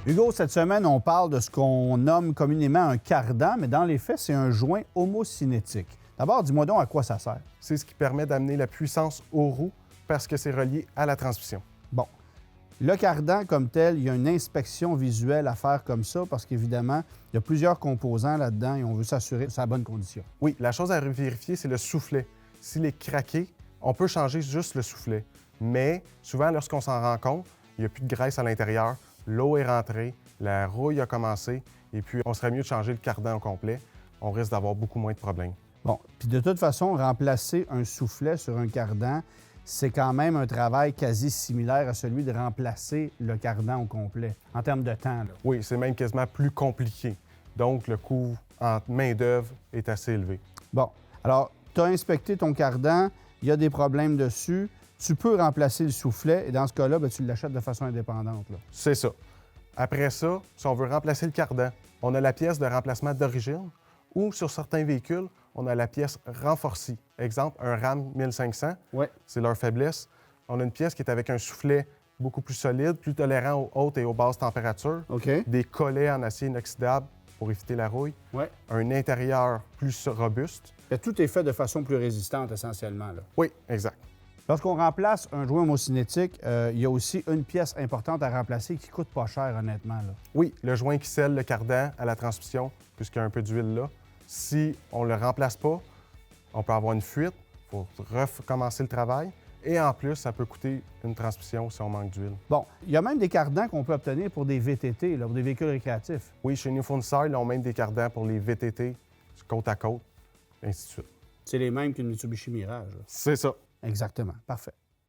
Hugo, cette semaine, on parle de ce qu'on nomme communément un cardan, mais dans les faits, c'est un joint homocinétique. D'abord, dis-moi donc à quoi ça sert. C'est ce qui permet d'amener la puissance aux roues parce que c'est relié à la transmission. Bon. Le cardan, comme tel, il y a une inspection visuelle à faire comme ça parce qu'évidemment, il y a plusieurs composants là-dedans et on veut s'assurer de sa bonne condition. Oui, la chose à vérifier, c'est le soufflet. S'il est craqué, on peut changer juste le soufflet. Mais souvent, lorsqu'on s'en rend compte, il n'y a plus de graisse à l'intérieur, l'eau est rentrée, la rouille a commencé, et puis on serait mieux de changer le cardan au complet. On risque d'avoir beaucoup moins de problèmes. Bon, puis de toute façon, remplacer un soufflet sur un cardan, c'est quand même un travail quasi similaire à celui de remplacer le cardan au complet, en termes de temps, là. Oui, c'est même quasiment plus compliqué. Donc, le coût en main-d'œuvre est assez élevé. Bon, alors, tu as inspecté ton cardan, il y a des problèmes dessus, tu peux remplacer le soufflet et dans ce cas-là, bien, tu l'achètes de façon indépendante, là. C'est ça. Après ça, si on veut remplacer le cardan, on a la pièce de remplacement d'origine ou sur certains véhicules, on a la pièce renforcée. Exemple, un Ram 1500, Ouais. c'est leur faiblesse. On a une pièce qui est avec un soufflet beaucoup plus solide, plus tolérant aux hautes et aux basses températures, OK. des collets en acier inoxydable pour éviter la rouille, Ouais. un intérieur plus robuste. Tout est fait de façon plus résistante, essentiellement, là. Oui, exact. Lorsqu'on remplace un joint homocinétique, il y a aussi une pièce importante à remplacer qui coûte pas cher, honnêtement, là. Oui, le joint qui scelle le cardan à la transmission, puisqu'il y a un peu d'huile là. Si on ne le remplace pas, on peut avoir une fuite, il faut recommencer le travail. Et en plus, ça peut coûter une transmission si on manque d'huile. Bon, il y a même des cardans qu'on peut obtenir pour des VTT, là, pour des véhicules récréatifs. Oui, chez nos fournisseurs, ils ont même des cardans pour les VTT, côte à côte, ainsi de suite. C'est les mêmes qu'une Mitsubishi Mirage, là. C'est ça. Exactement. Parfait.